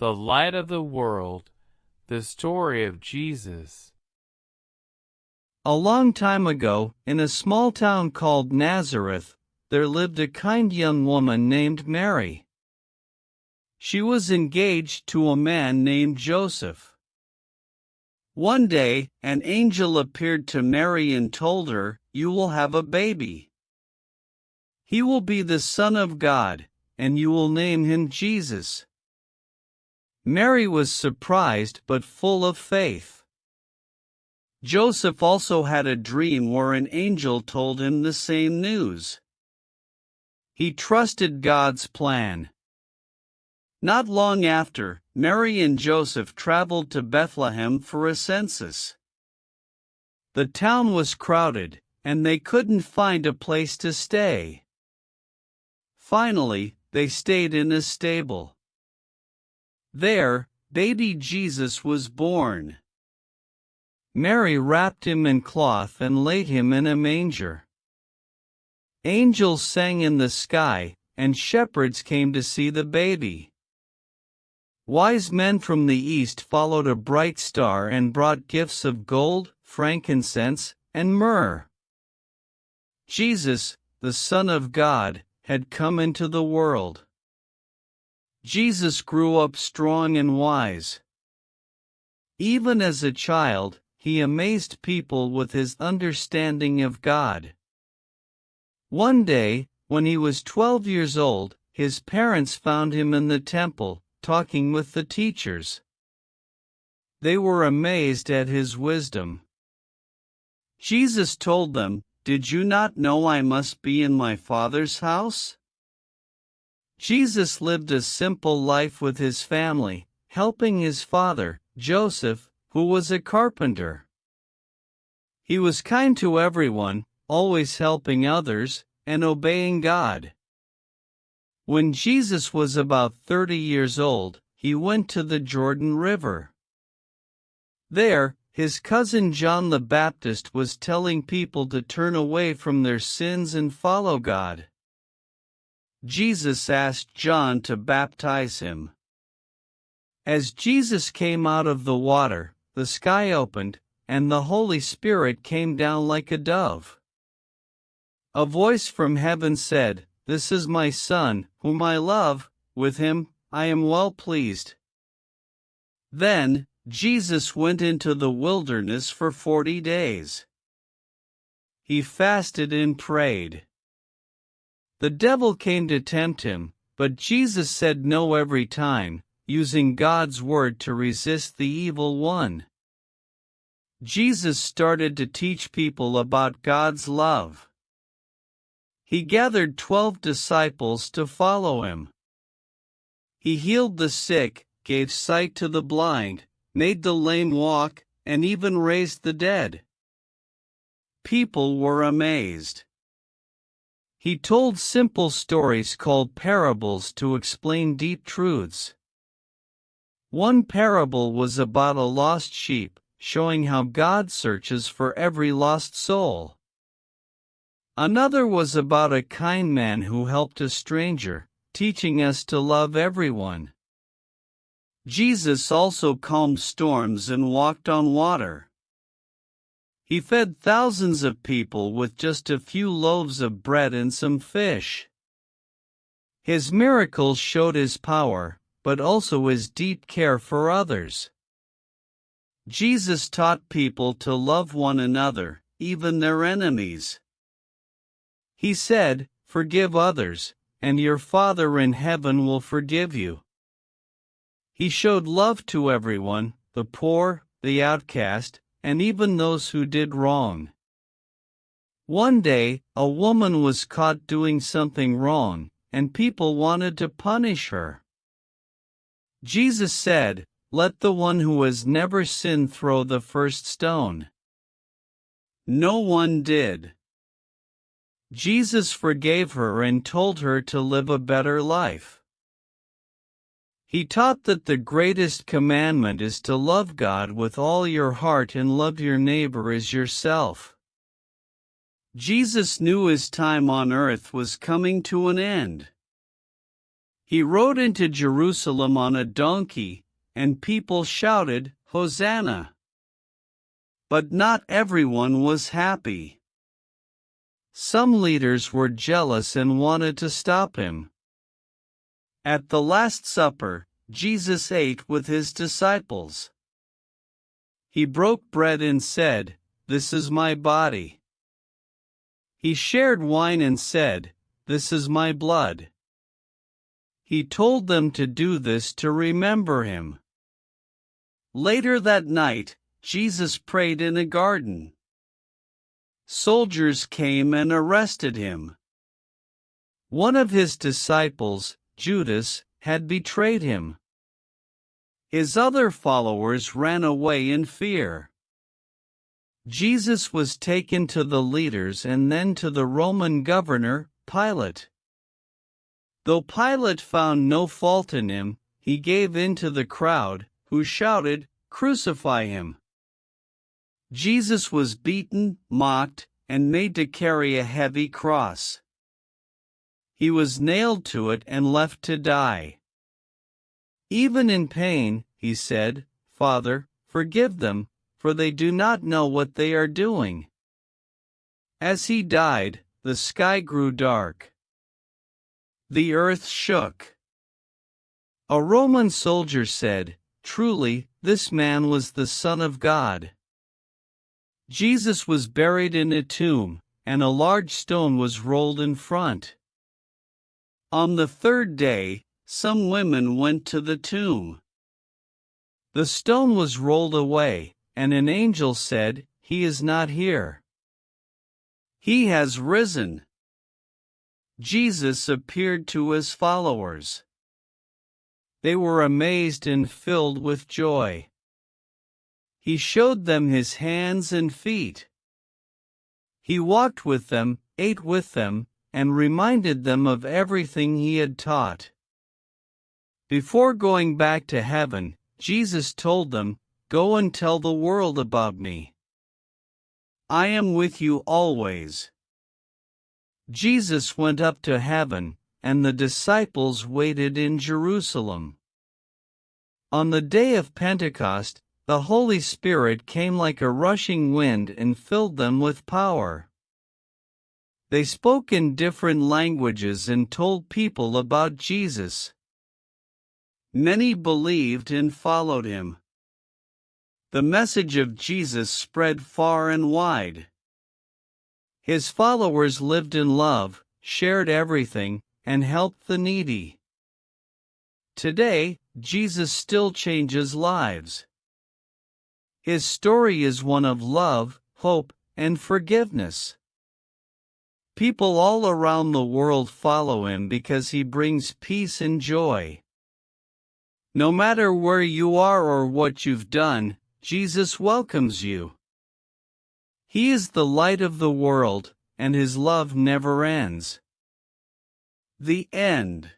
the light of the world, the story of Jesus. A long time ago, in a small town called Nazareth, there lived a kind young woman named Mary. She was engaged to a man named Joseph. One day, an angel appeared to Mary and told her, "You will have a baby. He will be the Son of God, and you will name him Jesus." Mary was surprised but full of faith. Joseph also had a dream where an angel told him the same news. He trusted God's plan. Not long after, Mary and Joseph traveled to Bethlehem for a census. The town was crowded, and they couldn't find a place to stay. Finally, they stayed in a stable. There, baby Jesus was born. Mary wrapped him in cloth and laid him in a manger. Angels sang in the sky, and shepherds came to see the baby. Wise men from the east followed a bright star and brought gifts of gold, frankincense, and myrrh. Jesus, the Son of God, had come into the world. Jesus grew up strong and wise. Even as a child, he amazed people with his understanding of God. One day, when he was 12 years old, his parents found him in the temple, talking with the teachers. They were amazed at his wisdom. Jesus told them, "Did you not know I must be in my Father's house?" Jesus lived a simple life with his family, helping his father, Joseph, who was a carpenter. He was kind to everyone, always helping others, and obeying God. When Jesus was about 30 years old, he went to the Jordan River. There, his cousin John the Baptist was telling people to turn away from their sins and follow God. Jesus asked John to baptize him. As Jesus came out of the water, the sky opened, and the Holy Spirit came down like a dove. A voice from heaven said, "This is my Son, whom I love, with him I am well pleased." Then, Jesus went into the wilderness for 40 days. He fasted and prayed. The devil came to tempt him, but Jesus said no every time, using God's word to resist the evil one. Jesus started to teach people about God's love. He gathered 12 disciples to follow him. He healed the sick, gave sight to the blind, made the lame walk, and even raised the dead. People were amazed. He told simple stories called parables to explain deep truths. One parable was about a lost sheep, showing how God searches for every lost soul. Another was about a kind man who helped a stranger, teaching us to love everyone. Jesus also calmed storms and walked on water. He fed thousands of people with just a few loaves of bread and some fish. His miracles showed his power, but also his deep care for others. Jesus taught people to love one another, even their enemies. He said, "Forgive others, and your Father in heaven will forgive you." He showed love to everyone, the poor, the outcast, and even those who did wrong. One day, a woman was caught doing something wrong, and people wanted to punish her. Jesus said, "Let the one who has never sinned throw the first stone." No one did. Jesus forgave her and told her to live a better life. He taught that the greatest commandment is to love God with all your heart and love your neighbor as yourself. Jesus knew his time on earth was coming to an end. He rode into Jerusalem on a donkey, and people shouted, "Hosanna!" But not everyone was happy. Some leaders were jealous and wanted to stop him. At the Last Supper, Jesus ate with his disciples. He broke bread and said, "This is my body." He shared wine and said, "This is my blood." He told them to do this to remember him. Later that night, Jesus prayed in a garden. Soldiers came and arrested him. One of his disciples, Judas, had betrayed him. His other followers ran away in fear. Jesus was taken to the leaders and then to the Roman governor, Pilate. Though Pilate found no fault in him, he gave in to the crowd, who shouted, "Crucify him!" Jesus was beaten, mocked, and made to carry a heavy cross. He was nailed to it and left to die. Even in pain, he said, "Father, forgive them, for they do not know what they are doing." As he died, the sky grew dark. The earth shook. A Roman soldier said, "Truly, this man was the Son of God." Jesus was buried in a tomb, and a large stone was rolled in front. On the third day, some women went to the tomb. The stone was rolled away, and an angel said, "He is not here. He has risen." Jesus appeared to his followers. They were amazed and filled with joy. He showed them his hands and feet. He walked with them, ate with them, and reminded them of everything he had taught. Before going back to heaven, Jesus told them, "Go and tell the world about me. I am with you always." Jesus went up to heaven, and the disciples waited in Jerusalem. On the day of Pentecost, the Holy Spirit came like a rushing wind and filled them with power. They spoke in different languages and told people about Jesus. Many believed and followed him. The message of Jesus spread far and wide. His followers lived in love, shared everything, and helped the needy. Today, Jesus still changes lives. His story is one of love, hope, and forgiveness. People all around the world follow him because he brings peace and joy. No matter where you are or what you've done, Jesus welcomes you. He is the light of the world, and his love never ends. The end.